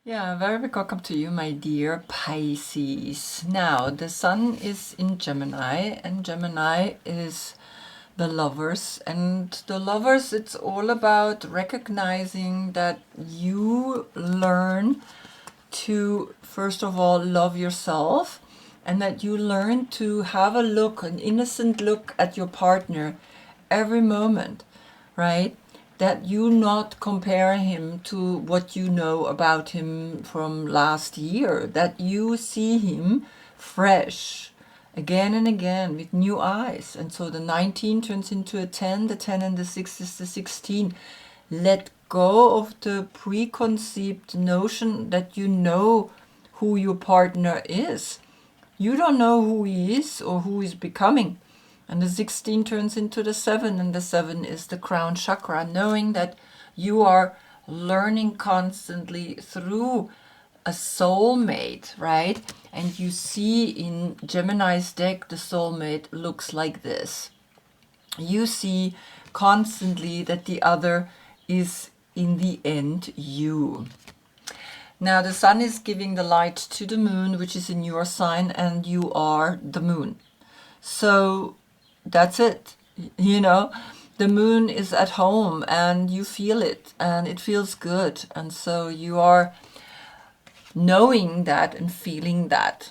Yeah, very big welcome to you, my dear Pisces. Now, the sun is in Gemini, and Gemini is the lovers. And the lovers, it's all about recognizing that you learn to, first of all, love yourself, and that you learn to have a look, an innocent look at your partner every moment, right? That you not compare him to what you know about him from last year, that you see him fresh again and again with new eyes. And so the 19 turns into a 10, the 10 and the 6 is the 16. Let go of the preconceived notion that you know who your partner is. You don't know who he is or who he's becoming. And the 16 turns into the 7, and the 7 is the crown chakra, knowing that you are learning constantly through a soulmate, right? And you see in Gemini's deck, the soulmate looks like this. You see constantly that the other is in the end you. Now the sun is giving the light to the moon, which is in your sign, and you are the moon. So that's it. You know, the moon is at home and you feel it and it feels good. And so you are knowing that and feeling that.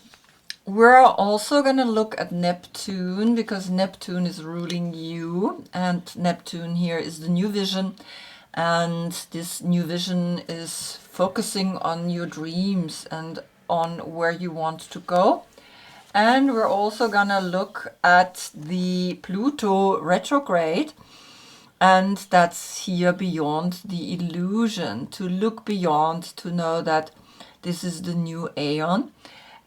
We're also going to look at Neptune, because Neptune is ruling you, and Neptune here is the new vision, and this new vision is focusing on your dreams and on where you want to go. And we're also going to look at the Pluto retrograde, and that's here beyond the illusion, to look beyond, to know that this is the new aeon.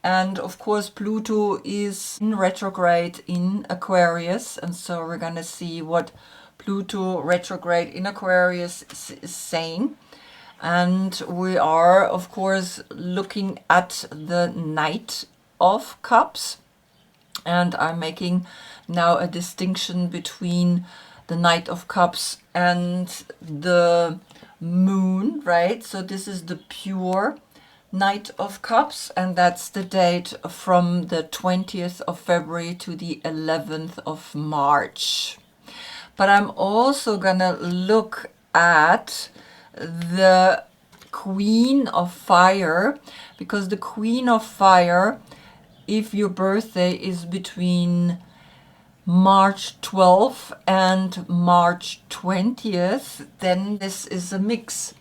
And of course, Pluto is in retrograde in Aquarius, and so we're going to see what Pluto retrograde in Aquarius is saying. And we are, of course, looking at the Knight of Cups, and I'm making now a distinction between the Knight of Cups and the Moon, right? So this is the pure Knight of Cups, and that's the date from the 20th of February to the 11th of March. But I'm also gonna look at the Queen of Fire, because the Queen of Fire, if your birthday is between March 12th and March 20th, then this is a mix.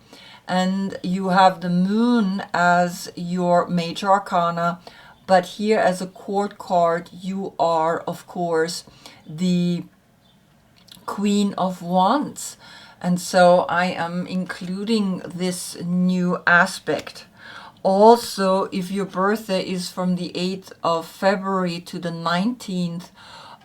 And you have the moon as your major arcana, but here as a court card, you are, of course, the Queen of Wands. And so I am including this new aspect. Also, if your birthday is from the 8th of February to the 19th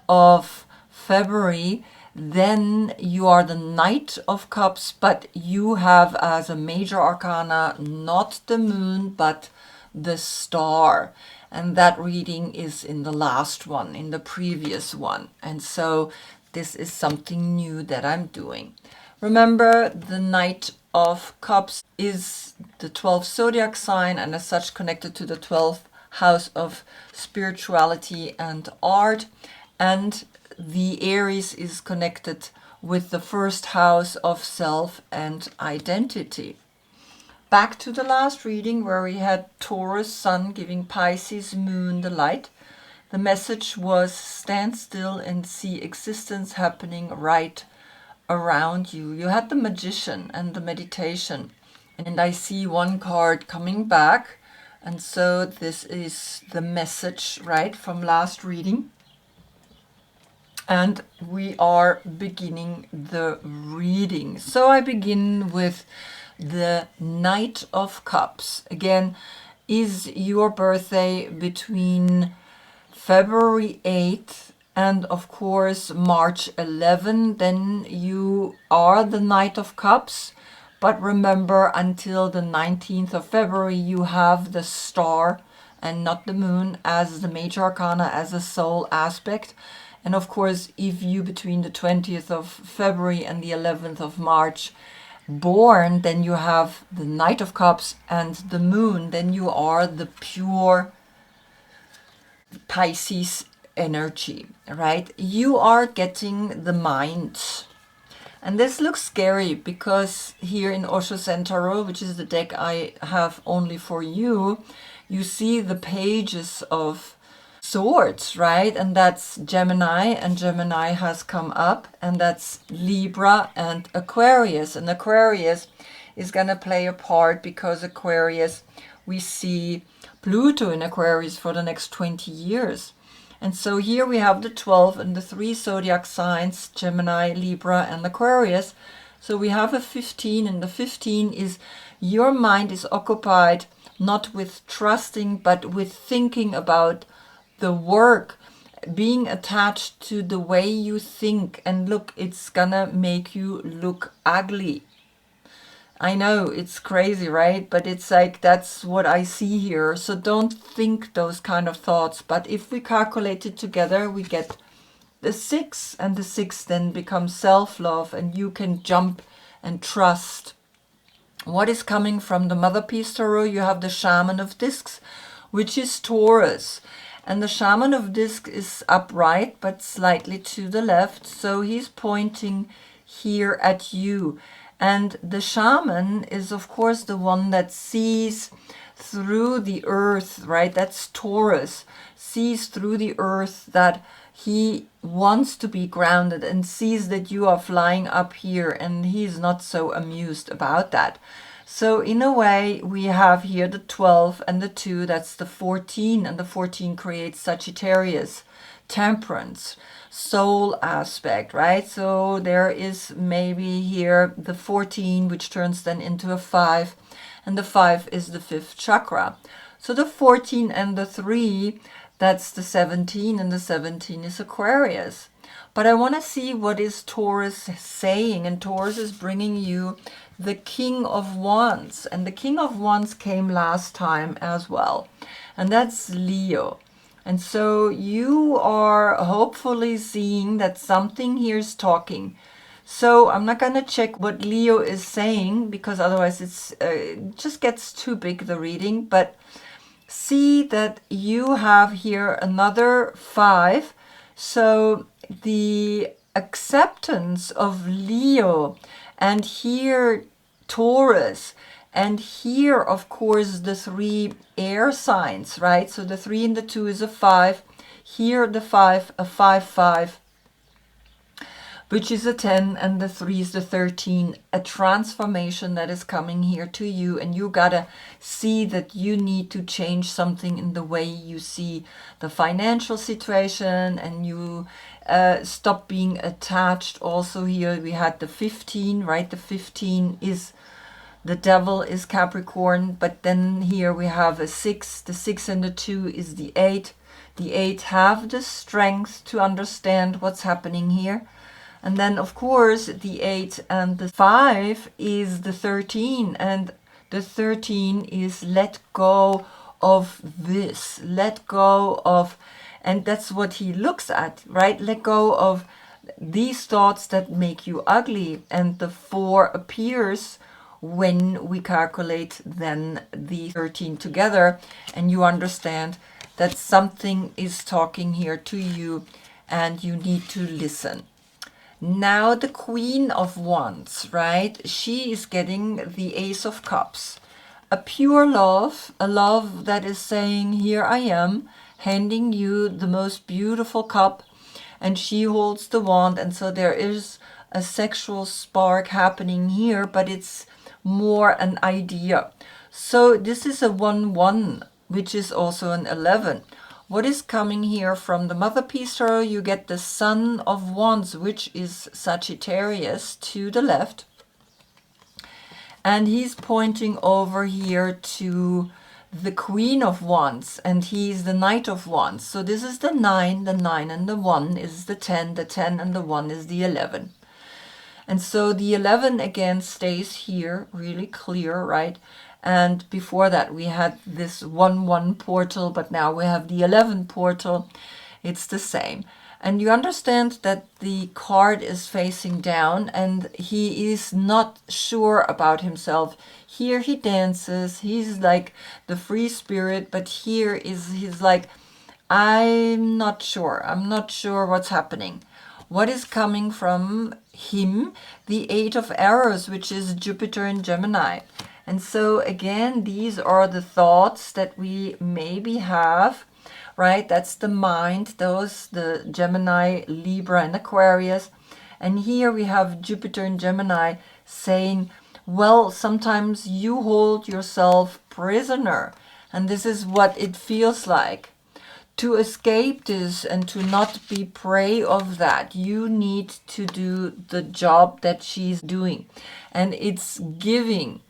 of February, then you are the Knight of Cups, but you have as a major arcana not the moon, but the star. And that reading is in the last one, in the previous one. And so this is something new that I'm doing. Remember, the Knight of Cups is the 12th zodiac sign, and as such connected to the 12th house of spirituality and art. And the Aries is connected with the first house of self and identity. Back to the last reading where we had Taurus Sun giving Pisces Moon the light. The message was stand still and see existence happening right around you. You had the Magician and the meditation, and I see one card coming back, and so this is the message, right, from last reading. And we are beginning the reading. So I begin with the Knight of Cups. Again, is your birthday between February 8th and of course March 11, then you are the Knight of Cups. But remember, until the 19th of February, you have the star and not the moon as the major arcana, as a soul aspect. And of course, if you between the 20th of February and the 11th of March born, then you have the Knight of Cups and the Moon, then you are the pure Pisces energy, right? You are getting the mind. And this looks scary because here in Osho Centauro, which is the deck I have only for you, you see the pages of swords, right? And that's Gemini, and Gemini has come up, and that's Libra and Aquarius. And Aquarius is going to play a part because Aquarius, we see Pluto in Aquarius for the next 20 years. And so here we have the 12 and the 3 zodiac signs, Gemini, Libra, and Aquarius. So we have a 15, and the 15 is your mind is occupied not with trusting, but with thinking about the work, being attached to the way you think. And look, it's gonna make you look ugly. I know, it's crazy, right? But it's like, that's what I see here. So don't think those kind of thoughts. But if we calculate it together, we get the 6, and the 6 then becomes self-love, and you can jump and trust. What is coming from the Mother Piece Tarot? You have the Shaman of Discs, which is Taurus. And the Shaman of Disc is upright, but slightly to the left. So he's pointing here at you. And the shaman is, of course, the one that sees through the earth, right? That's Taurus, sees through the earth, that he wants to be grounded and sees that you are flying up here, and he's not so amused about that. So in a way, we have here the 12 and the 2, that's the 14, and the 14 creates Sagittarius, temperance, soul aspect, right? So there is maybe here the 14, which turns then into a 5, and the 5 is the 5th chakra. So the 14 and the 3, that's the 17, and the 17 is Aquarius. But I want to see what is Taurus saying, and Taurus is bringing you the King of Wands, and the King of Wands came last time as well, and that's Leo. And so you are hopefully seeing that something here is talking. So I'm not going to check what Leo is saying, because otherwise it just gets too big, the reading. But see that you have here another 5. So the acceptance of Leo, and here Taurus, and here, of course, the 3 air signs, right? So the 3 and the 2 is a 5. Here the 5, a 5, 5, which is a 10, and the 3 is the 13. A transformation that is coming here to you, and you gotta see that you need to change something in the way you see the financial situation, and you stop being attached. Also here we had the 15, right? The 15 is the devil, is Capricorn, but then here we have a 6. The 6 and the 2 is the 8. The 8 have the strength to understand what's happening here. And then, of course, the 8 and the 5 is the 13. And the 13 is let go of this. Let go of, and that's what he looks at, right? Let go of these thoughts that make you ugly. And the 4 appears when we calculate then the 13 together, and you understand that something is talking here to you and you need to listen. Now the Queen of Wands, right? She is getting the Ace of Cups. A pure love, a love that is saying, here I am, handing you the most beautiful cup, and she holds the wand. And so there is a sexual spark happening here, but it's more an idea. So this is a 1-1, which is also an 11. What is coming here from the Mother Piece Tarot? You get the Son of Wands, which is Sagittarius to the left. And he's pointing over here to the Queen of Wands, and he's the Knight of Wands. So this is the 9 and the 1 is the 10 and the 1 is the 11. And so the 11 again stays here really clear, right? And before that we had this 1-1 portal, but now we have the 11 portal. It's the same. And you understand that the card is facing down and he is not sure about himself. Here he dances, he's like the free spirit, but here he's like, I'm not sure what's happening. What is coming from him? The Eight of Arrows, which is Jupiter in Gemini. And so again, these are the thoughts that we maybe have, right? That's the mind, the Gemini, Libra, and Aquarius. And here we have Jupiter in Gemini saying, well, sometimes you hold yourself prisoner. And this is what it feels like. To escape this and to not be prey of that, you need to do the job that she's doing. And it's giving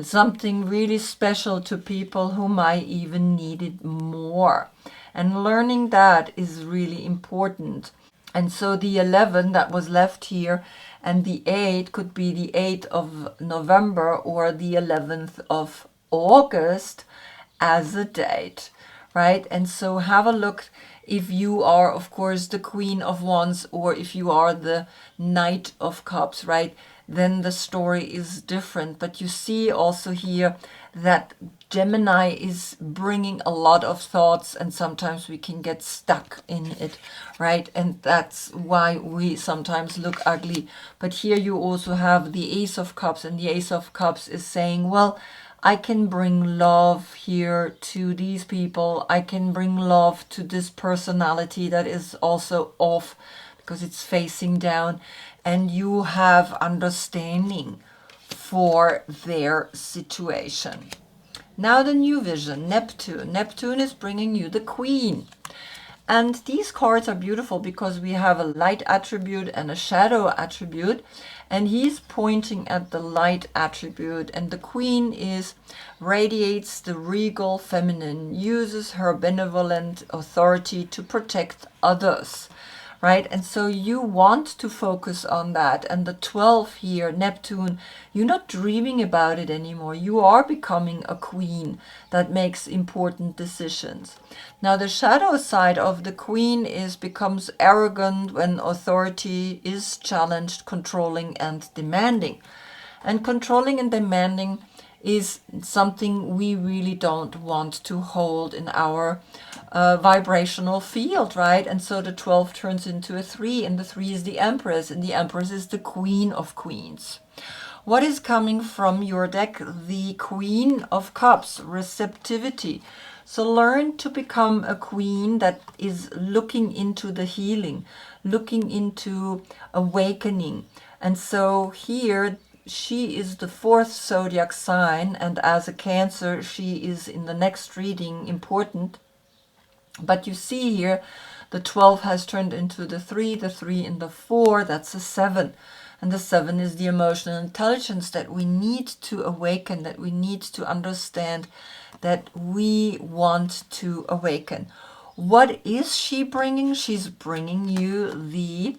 something really special to people who might even need it more. And learning that is really important. And so the 11 that was left here and the 8 could be the 8th of November or the 11th of August as a date, right? And so have a look if you are, of course, the Queen of Wands or if you are the Knight of Cups, right? Then the story is different. But you see also here that Gemini is bringing a lot of thoughts and sometimes we can get stuck in it, right? And that's why we sometimes look ugly. But here you also have the Ace of Cups, and the Ace of Cups is saying, well, I can bring love here to these people. I can bring love to this personality that is also off because it's facing down. And you have understanding for their situation. Now the new vision, Neptune. Neptune is bringing you the Queen. And these cards are beautiful because we have a light attribute and a shadow attribute. And he's pointing at the light attribute. And the Queen radiates the regal feminine, uses her benevolent authority to protect others. Right? And so you want to focus on that. And the 12 here, Neptune, you're not dreaming about it anymore. You are becoming a queen that makes important decisions. Now the shadow side of the Queen becomes arrogant when authority is challenged, controlling and demanding. And controlling and demanding is something we really don't want to hold in our vibrational field, right? And so the 12 turns into a 3, and the 3 is the Empress, and the Empress is the Queen of Queens. What is coming from your deck? The Queen of Cups, receptivity. So learn to become a queen that is looking into the healing, looking into awakening. And so here, she is the 4th zodiac sign, and as a Cancer, she is in the next reading important. But you see here, the 12 has turned into the 3 in the 4, that's a 7. And the 7 is the emotional intelligence that we need to awaken, that we need to understand, that we want to awaken. What is she bringing? She's bringing you the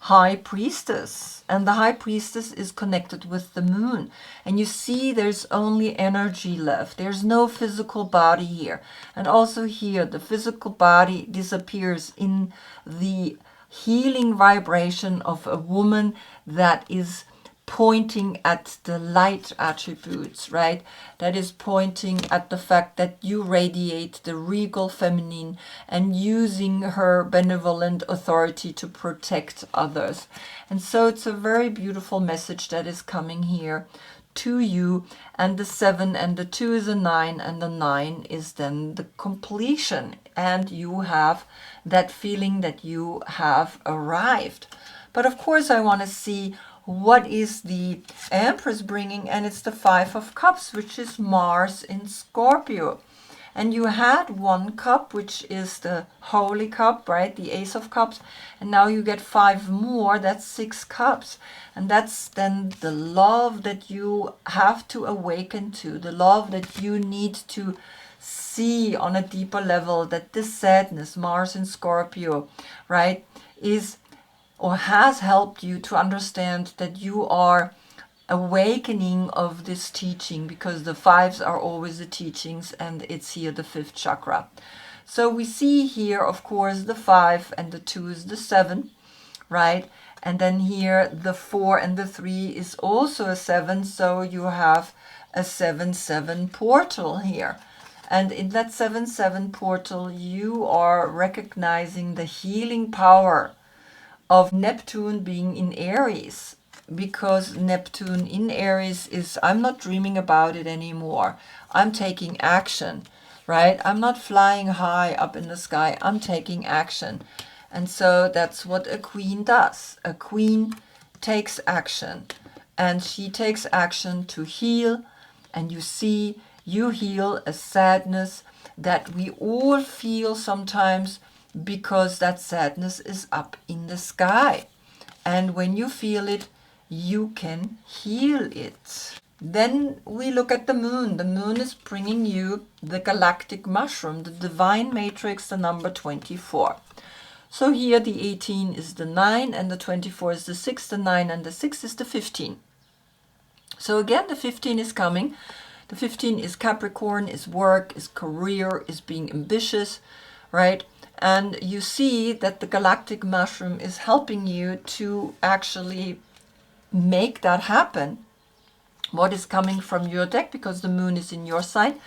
High Priestess, and the High Priestess is connected with the moon, and you see there's only energy left. There's no physical body here, and also here the physical body disappears in the healing vibration of a woman that is pointing at the light attributes, right? That is pointing at the fact that you radiate the regal feminine and using her benevolent authority to protect others. And so it's a very beautiful message that is coming here to you. And the 7 and the 2 is a 9, and the 9 is then the completion. And you have that feeling that you have arrived. But of course I want to see what is the Empress bringing, and it's the 5 of Cups, which is Mars in Scorpio. And you had 1 cup, which is the Holy Cup, right? The Ace of Cups. And now you get 5 more, that's 6 cups. And that's then the love that you have to awaken to, the love that you need to see on a deeper level, that this sadness, Mars in Scorpio, right, is or has helped you to understand that you are awakening of this teaching, because the 5s are always the teachings, and it's here the 5th chakra. So we see here, of course, the 5 and the 2 is the 7, right? And then here the 4 and the 3 is also a 7, so you have a 7-7 portal here. And in that 7-7 portal, you are recognizing the healing power of Neptune being in Aries, because Neptune in Aries is, I'm not dreaming about it anymore. I'm taking action, right? I'm not flying high up in the sky. I'm taking action. And so that's what a queen does. A queen takes action, and she takes action to heal. And you see, you heal a sadness that we all feel sometimes, because that sadness is up in the sky. And when you feel it, you can heal it. Then we look at the moon. The moon is bringing you the galactic mushroom, the divine matrix, the number 24. So here the 18 is the 9 and the 24 is the 6, the 9 and the 6 is the 15. So again, the 15 is coming. The 15 is Capricorn, is work, is career, is being ambitious, right? And you see that the galactic mushroom is helping you to actually make that happen. What is coming from your deck, because the moon is in your sign,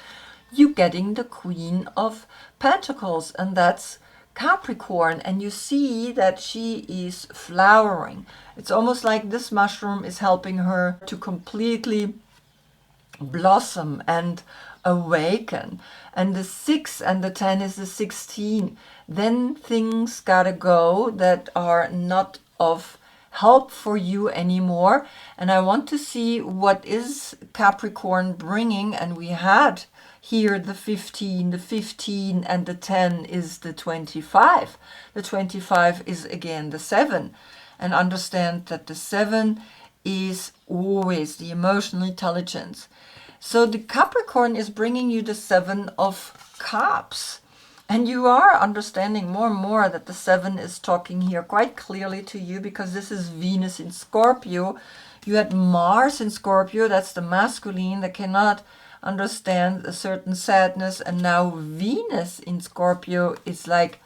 you getting the Queen of Pentacles, and that's Capricorn, and you see that she is flowering. It's almost like this mushroom is helping her to completely blossom and awaken. And the 6 and the 10 is the 16. Then things gotta go that are not of help for you anymore. And I want to see what is Capricorn bringing. And we had here the 15 and the 10 is the 25. The 25 is again the 7. And understand that the 7 is always the emotional intelligence. So the Capricorn is bringing you the 7 of Cups. And you are understanding more and more that the 7 is talking here quite clearly to you, because this is Venus in Scorpio. You had Mars in Scorpio, that's the masculine that cannot understand a certain sadness. And now Venus in Scorpio is like,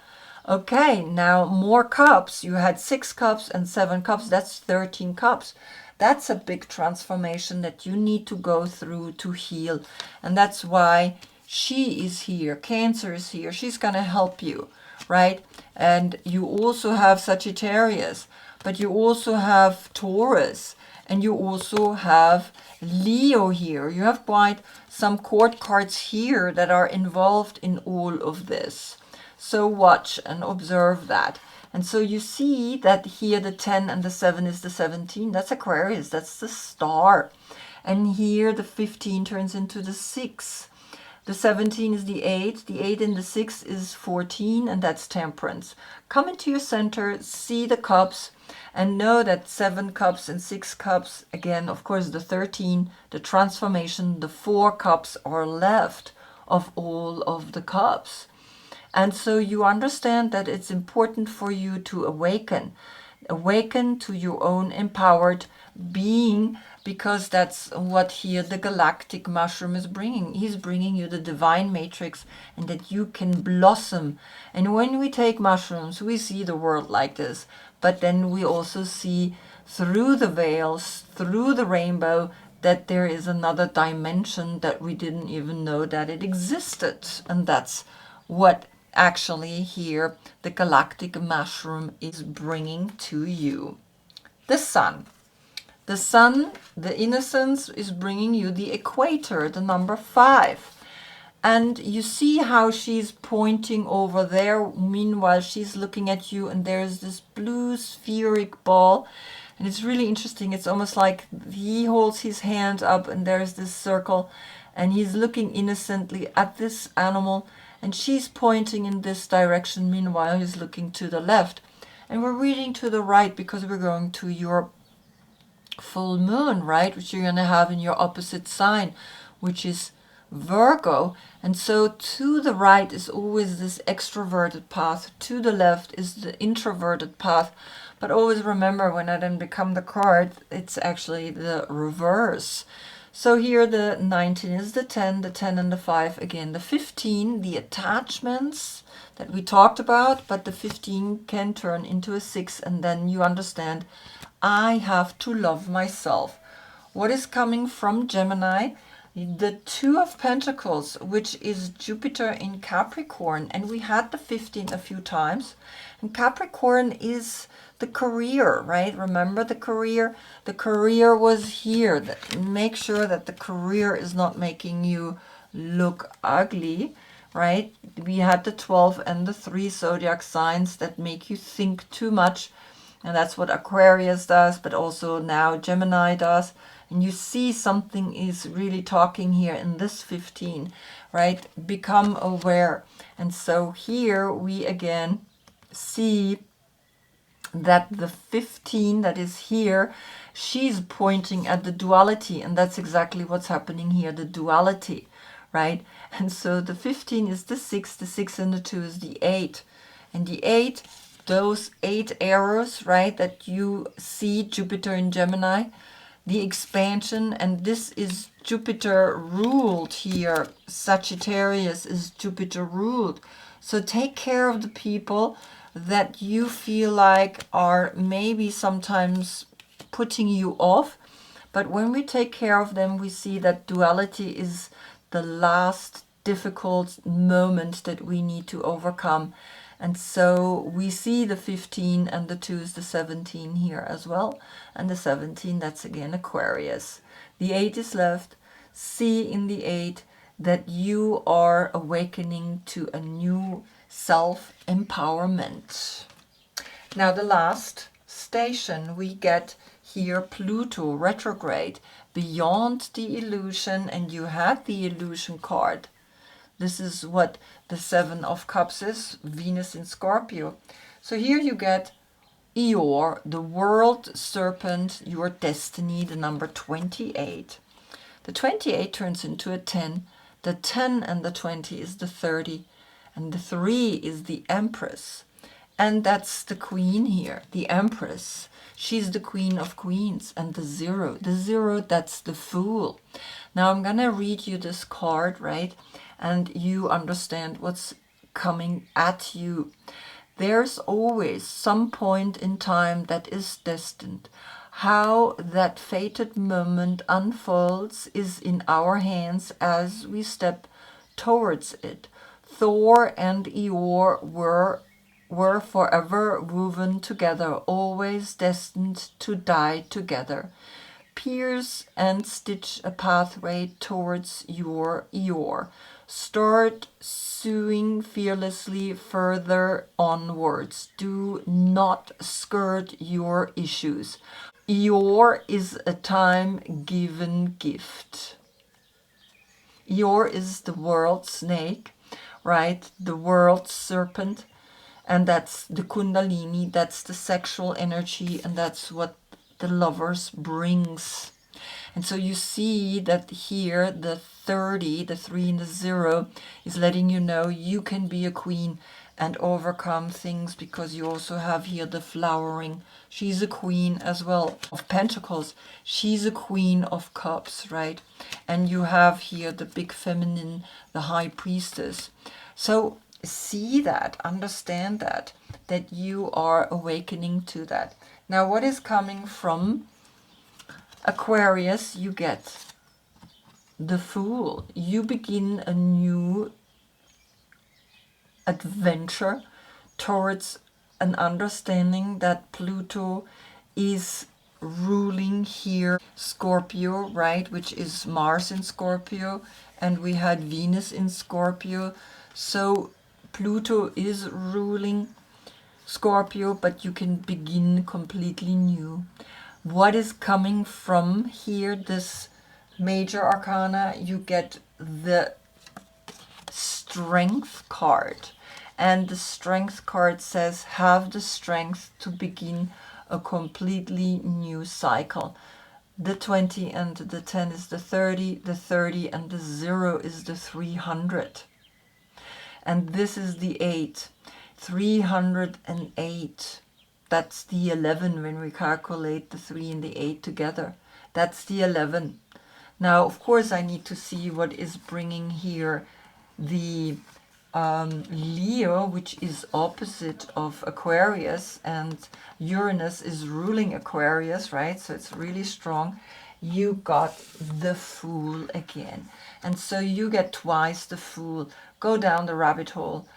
okay, now more cups. You had 6 cups and 7 cups, that's 13 cups. That's a big transformation that you need to go through to heal. And that's why she is here. Cancer is here. She's going to help you, right? And you also have Sagittarius, but you also have Taurus, and you also have Leo here. You have quite some court cards here that are involved in all of this. So watch and observe that. And so you see that here the 10 and the 7 is the 17. That's Aquarius. That's the star. And here the 15 turns into the 6. The 17 is the 8. The 8 and the 6 is 14. And that's Temperance. Come into your center. See the cups. And know that 7 cups and 6 cups. Again, of course, the 13. The transformation. The 4 cups are left of all of the cups. And so you understand that it's important for you to awaken to your own empowered being, because that's what here the galactic mushroom is bringing. He's bringing you the divine matrix, and that you can blossom. And when we take mushrooms, we see the world like this, but then we also see through the veils, through the rainbow, that there is another dimension that we didn't even know that it existed. And that's what actually here the galactic mushroom is bringing to you. The sun, the innocence, is bringing you the equator, the number 5. And you see how she's pointing over there. Meanwhile, she's looking at you, and there's this blue spheric ball. And it's really interesting. It's almost like he holds his hand up, and there's this circle, and he's looking innocently at this animal. And she's pointing in this direction. Meanwhile, he's looking to the left. And we're reading to the right because we're going to your full moon, right? Which you're going to have in your opposite sign, which is Virgo. And so to the right is always this extroverted path. To the left is the introverted path. But always remember, when I then become the card, it's actually the reverse. So here the 19 is the 10 and the 5 again. The 15, the attachments that we talked about, but the 15 can turn into a 6, and then you understand, I have to love myself. What is coming from Gemini? The 2 of Pentacles, which is Jupiter in Capricorn, and we had the 15 a few times. And Capricorn is the career, right? Remember the career? The career was here. Make sure that the career is not making you look ugly, right? We had the 12 and the 3 zodiac signs that make you think too much. And that's what Aquarius does, but also now Gemini does. And you see something is really talking here in this 15, right? Become aware. And so here we again see that the 15 that is here, she's pointing at the duality. And that's exactly what's happening here, the duality, right? And so the 15 is the 6 and the 2 is the 8. And the 8, those 8 arrows, right, that you see Jupiter in Gemini, the expansion, and this is Jupiter ruled here. Sagittarius is Jupiter ruled. So take care of the people that you feel like are maybe sometimes putting you off. But when we take care of them, we see that duality is the last difficult moment that we need to overcome. And so we see the 15 and the 2 is the 17 here as well. And the 17, that's again Aquarius. The 8 is left. See in the 8 that you are awakening to a new self-empowerment. Now the last station we get here, Pluto retrograde, beyond the illusion, and you had the illusion card. This is what the 7 of Cups is, Venus in Scorpio. So here you get Eeyore, the world serpent, your destiny, the number 28. The 28 turns into a 10. The 10 and the 20 is the 30. And the 3 is the Empress. And that's the Queen here, the Empress. She's the Queen of Queens. And the 0, that's the Fool. Now I'm going to read you this card, right? And you understand what's coming at you. There's always some point in time that is destined. How that fated moment unfolds is in our hands as we step towards it. Thor and Eeyore were forever woven together, always destined to die together. Pierce and stitch a pathway towards your Eeyore. Start sewing fearlessly further onwards. Do not skirt your issues. Eeyore is a time-given gift. Eeyore is the world snake, right? The world serpent. And that's the Kundalini, that's the sexual energy, and that's what the lovers brings. And so you see that here the 30, the 3 and the 0 is letting you know you can be a queen and overcome things, because you also have here the flowering. She's a queen as well of Pentacles. She's a queen of cups, right? And you have here the big feminine, the high priestess. So see that, understand that you are awakening to that. Now what is coming from Aquarius? You get the Fool. You begin a new adventure towards an understanding that Pluto is ruling here Scorpio, right, which is Mars in Scorpio, and we had Venus in Scorpio. So Pluto is ruling Scorpio, but you can begin completely new. What is coming from here, this major arcana? You get the Strength card. And the Strength card says, have the strength to begin a completely new cycle. The 20 and the 10 is the 30 and the 0 is the 300. And this is the 8. 308. That's the 11 when we calculate the 3 and the 8 together. That's the 11. Now, of course, I need to see what is bringing here the Leo, which is opposite of Aquarius, and Uranus is ruling Aquarius, right? So it's really strong. You got the Fool again. And so you get twice the Fool. Go down the rabbit hole,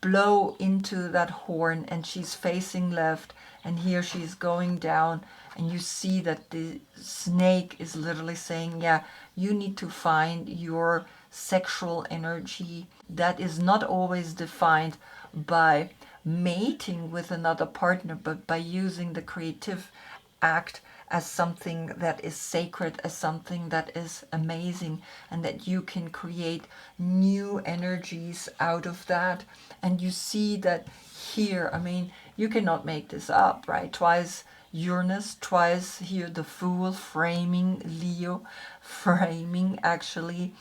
blow into that horn, and she's facing left, and here she's going down, and you see that the snake is literally saying, yeah, you need to find your sexual energy that is not always defined by mating with another partner, but by using the creative act as something that is sacred, as something that is amazing, and that you can create new energies out of that. And you see that here, I mean, you cannot make this up, right? Twice Uranus, twice here the Fool, framing Leo, framing actually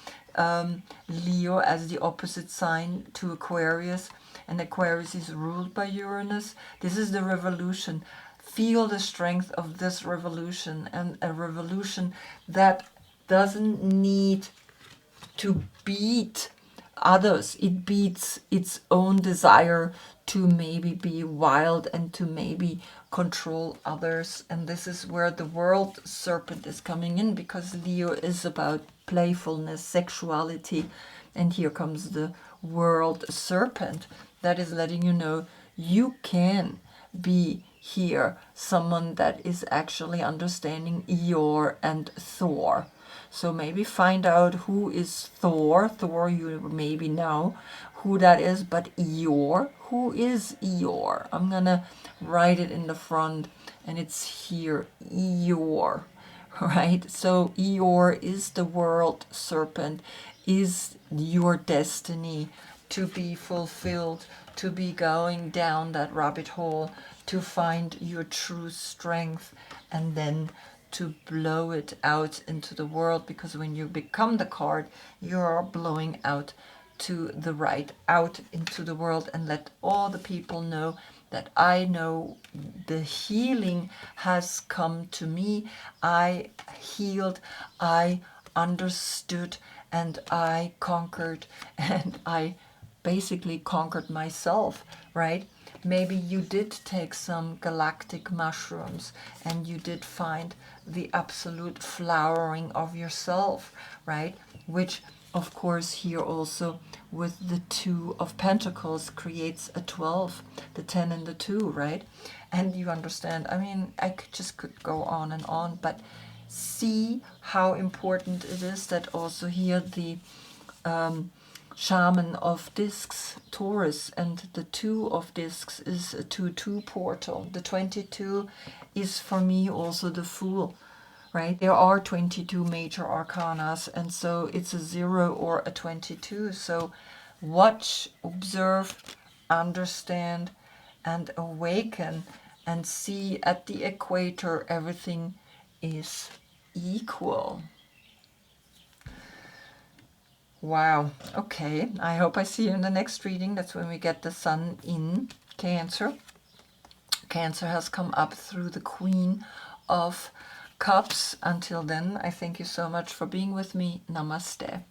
Leo as the opposite sign to Aquarius, and Aquarius is ruled by Uranus. This is the revolution. Feel the strength of this revolution, and a revolution that doesn't need to beat others. It beats its own desire to maybe be wild and to maybe control others. And this is where the world serpent is coming in, because Leo is about playfulness, sexuality. And here comes the world serpent that is letting you know you can be here someone that is actually understanding Eeyore and Thor. So maybe find out who is Thor. Thor, you maybe know who that is, but Eeyore, who is Eeyore? I'm gonna write it in the front, and it's here, Eeyore, right? So Eeyore is the world serpent, is your destiny to be fulfilled, to be going down that rabbit hole, to find your true strength, and then to blow it out into the world. Because when you become the card, you are blowing out to the right, out into the world, and let all the people know that I know the healing has come to me. I healed, I understood, and I conquered, and I basically conquered myself, right? Maybe you did take some galactic mushrooms and you did find the absolute flowering of yourself, right? Which, of course, here also with the Two of Pentacles creates a 12, the 10 and the 2, right? And you understand, I mean, could go on and on, but see how important it is that also here the Shaman of Discs, Taurus, and the Two of Discs is a 2-2 portal. The 22 is for me also the Fool, right? There are 22 major arcanas, and so it's a 0 or a 22. So watch, observe, understand, and awaken, and see at the equator everything is equal. Wow. Okay. I hope I see you in the next reading. That's when we get the Sun in Cancer. Cancer has come up through the Queen of Cups. Until then, I thank you so much for being with me. Namaste.